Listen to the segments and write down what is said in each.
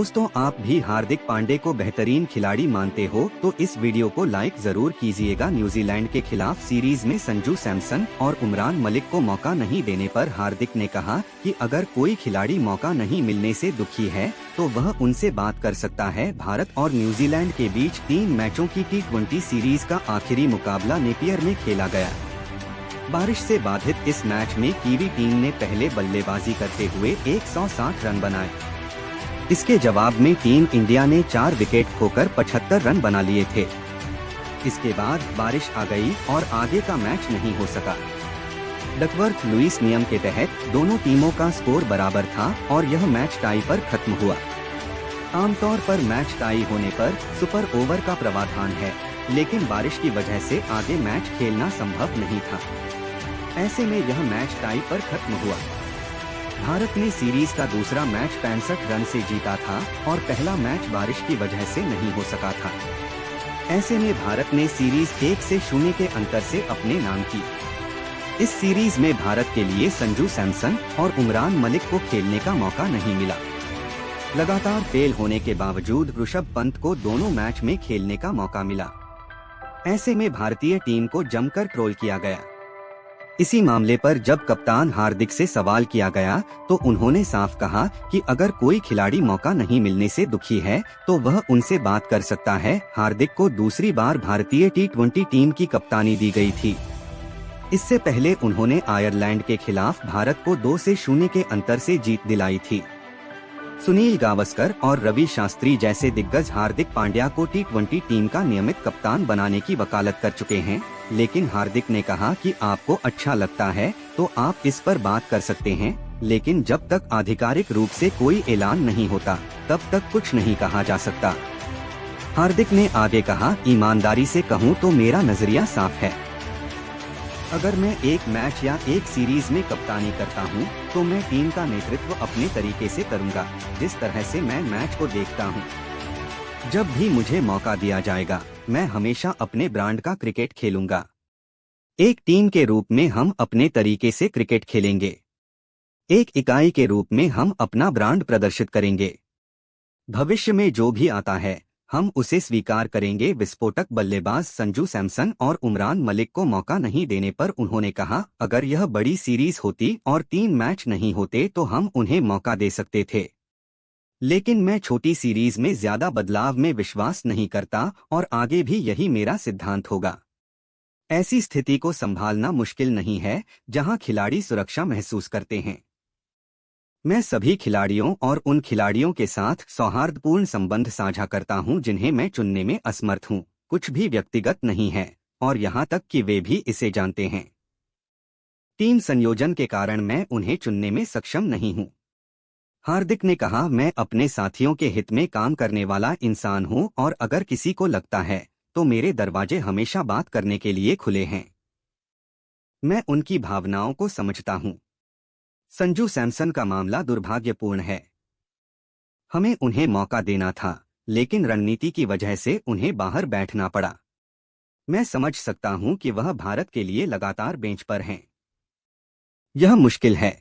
दोस्तों, आप भी हार्दिक पांडे को बेहतरीन खिलाड़ी मानते हो तो इस वीडियो को लाइक जरूर कीजिएगा। न्यूजीलैंड के खिलाफ सीरीज में संजू सैमसन और उमरान मलिक को मौका नहीं देने पर हार्दिक ने कहा कि अगर कोई खिलाड़ी मौका नहीं मिलने से दुखी है तो वह उनसे बात कर सकता है। भारत और न्यूजीलैंड के बीच 3 मैचों की T20 सीरीज का आखिरी मुकाबला नेपियर में खेला गया। बारिश से बाधित इस मैच में कीवी टीम ने पहले बल्लेबाजी करते हुए 160 रन बनाए। इसके जवाब में टीम इंडिया ने 4 विकेट खोकर 75 रन बना लिए थे। इसके बाद बारिश आ गई और आगे का मैच नहीं हो सका। डकवर्थ लुईस नियम के तहत दोनों टीमों का स्कोर बराबर था और यह मैच टाई पर खत्म हुआ। आमतौर पर मैच टाई होने पर सुपर ओवर का प्रावधान है, लेकिन बारिश की वजह से आगे मैच खेलना संभव नहीं था। ऐसे में यह मैच टाई पर खत्म हुआ। भारत ने सीरीज का दूसरा मैच 65 रन से जीता था और पहला मैच बारिश की वजह से नहीं हो सका था। ऐसे में भारत ने सीरीज 1-0 के अंतर से अपने नाम की। इस सीरीज में भारत के लिए संजू सैमसन और उमरान मलिक को खेलने का मौका नहीं मिला। लगातार फेल होने के बावजूद ऋषभ पंत को दोनों मैच में खेलने का मौका मिला। ऐसे में भारतीय टीम को जमकर ट्रोल किया गया। इसी मामले पर जब कप्तान हार्दिक से सवाल किया गया तो उन्होंने साफ कहा कि अगर कोई खिलाड़ी मौका नहीं मिलने से दुखी है तो वह उनसे बात कर सकता है। हार्दिक को दूसरी बार भारतीय T20 टीम की कप्तानी दी गई थी। इससे पहले उन्होंने आयरलैंड के खिलाफ भारत को 2-0 के अंतर से जीत दिलाई थी। सुनील गावस्कर और रवि शास्त्री जैसे दिग्गज हार्दिक पांड्या को T20 टीम का नियमित कप्तान बनाने की वकालत कर चुके हैं, लेकिन हार्दिक ने कहा कि आपको अच्छा लगता है तो आप इस पर बात कर सकते हैं, लेकिन जब तक आधिकारिक रूप से कोई ऐलान नहीं होता तब तक कुछ नहीं कहा जा सकता। हार्दिक ने आगे कहा, ईमानदारी से कहूँ तो मेरा नजरिया साफ है। अगर मैं एक मैच या एक सीरीज में कप्तानी करता हूं, तो मैं टीम का नेतृत्व अपने तरीके से करूंगा, जिस तरह से मैं मैच को देखता हूं। जब भी मुझे मौका दिया जाएगा, मैं हमेशा अपने ब्रांड का क्रिकेट खेलूंगा। एक टीम के रूप में हम अपने तरीके से क्रिकेट खेलेंगे। एक इकाई के रूप में हम अपना ब्रांड प्रदर्शित करेंगे। भविष्य में जो भी आता है हम उसे स्वीकार करेंगे। विस्फोटक बल्लेबाज संजू सैमसन और उमरान मलिक को मौका नहीं देने पर उन्होंने कहा, अगर यह बड़ी सीरीज होती और 3 मैच नहीं होते तो हम उन्हें मौका दे सकते थे, लेकिन मैं छोटी सीरीज में ज्यादा बदलाव में विश्वास नहीं करता और आगे भी यही मेरा सिद्धांत होगा। ऐसी स्थिति को संभालना मुश्किल नहीं है जहां खिलाड़ी सुरक्षा महसूस करते हैं। मैं सभी खिलाड़ियों और उन खिलाड़ियों के साथ सौहार्दपूर्ण संबंध साझा करता हूं जिन्हें मैं चुनने में असमर्थ हूं। कुछ भी व्यक्तिगत नहीं है और यहां तक कि वे भी इसे जानते हैं। टीम संयोजन के कारण मैं उन्हें चुनने में सक्षम नहीं हूं। हार्दिक ने कहा, मैं अपने साथियों के हित में काम करने वाला इंसान हूं और अगर किसी को लगता है तो मेरे दरवाजे हमेशा बात करने के लिए खुले हैं। मैं उनकी भावनाओं को समझता हूं। संजू सैमसन का मामला दुर्भाग्यपूर्ण है। हमें उन्हें मौका देना था, लेकिन रणनीति की वजह से उन्हें बाहर बैठना पड़ा। मैं समझ सकता हूं कि वह भारत के लिए लगातार बेंच पर हैं। यह मुश्किल है।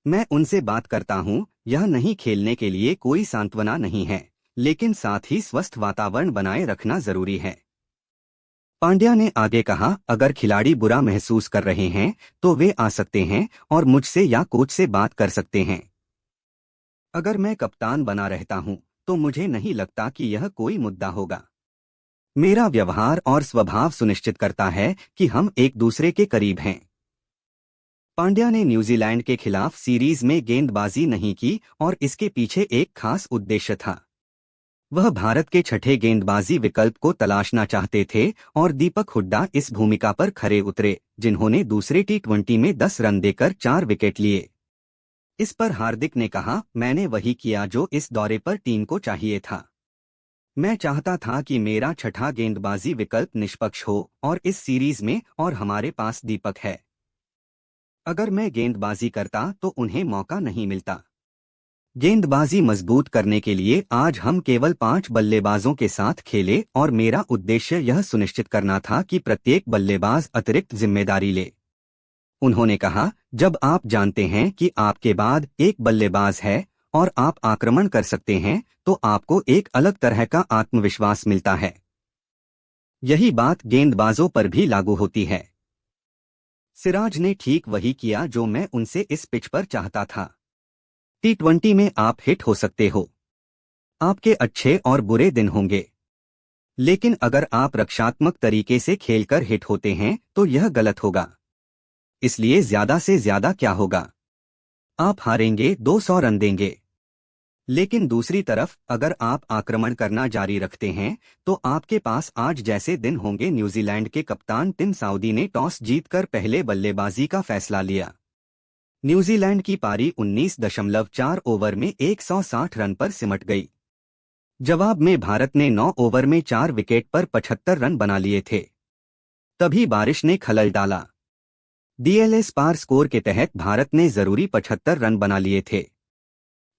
मैं उनसे बात करता हूं। यह नहीं खेलने के लिए कोई सांत्वना नहीं है, लेकिन साथ ही स्वस्थ वातावरण बनाए रखना जरूरी है। पांड्या ने आगे कहा, अगर खिलाड़ी बुरा महसूस कर रहे हैं तो वे आ सकते हैं और मुझसे या कोच से बात कर सकते हैं। अगर मैं कप्तान बना रहता हूं तो मुझे नहीं लगता कि यह कोई मुद्दा होगा। मेरा व्यवहार और स्वभाव सुनिश्चित करता है कि हम एक दूसरे के करीब हैं। पांड्या ने न्यूजीलैंड के खिलाफ सीरीज में गेंदबाजी नहीं की और इसके पीछे एक खास उद्देश्य था। वह भारत के छठे गेंदबाजी विकल्प को तलाशना चाहते थे और दीपक हुड्डा इस भूमिका पर खरे उतरे, जिन्होंने दूसरे T20 में 10 रन देकर 4 विकेट लिए। इस पर हार्दिक ने कहा, मैंने वही किया जो इस दौरे पर टीम को चाहिए था। मैं चाहता था कि मेरा छठा गेंदबाजी विकल्प निष्पक्ष हो और इस सीरीज में और हमारे पास दीपक है। अगर मैं गेंदबाजी करता तो उन्हें मौका नहीं मिलता। गेंदबाजी मजबूत करने के लिए आज हम केवल 5 बल्लेबाजों के साथ खेले और मेरा उद्देश्य यह सुनिश्चित करना था कि प्रत्येक बल्लेबाज अतिरिक्त जिम्मेदारी ले। उन्होंने कहा, जब आप जानते हैं कि आपके बाद एक बल्लेबाज है और आप आक्रमण कर सकते हैं तो आपको एक अलग तरह का आत्मविश्वास मिलता है। यही बात गेंदबाजों पर भी लागू होती है। सिराज ने ठीक वही किया जो मैं उनसे इस पिच पर चाहता था। T20 में आप हिट हो सकते हो, आपके अच्छे और बुरे दिन होंगे, लेकिन अगर आप रक्षात्मक तरीके से खेलकर हिट होते हैं तो यह गलत होगा। इसलिए ज्यादा से ज्यादा क्या होगा, आप हारेंगे, 200 रन देंगे। लेकिन दूसरी तरफ अगर आप आक्रमण करना जारी रखते हैं तो आपके पास आज जैसे दिन होंगे। न्यूजीलैंड के कप्तान टिम साउदी ने टॉस जीतकर पहले बल्लेबाजी का फैसला लिया। न्यूजीलैंड की पारी 19.4 ओवर में 160 रन पर सिमट गई। जवाब में भारत ने 9 ओवर में 4 विकेट पर 75 रन बना लिए थे। तभी बारिश ने खलल डाला। DLS पार स्कोर के तहत भारत ने जरूरी 75 रन बना लिए थे।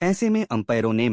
ऐसे में अंपायरों ने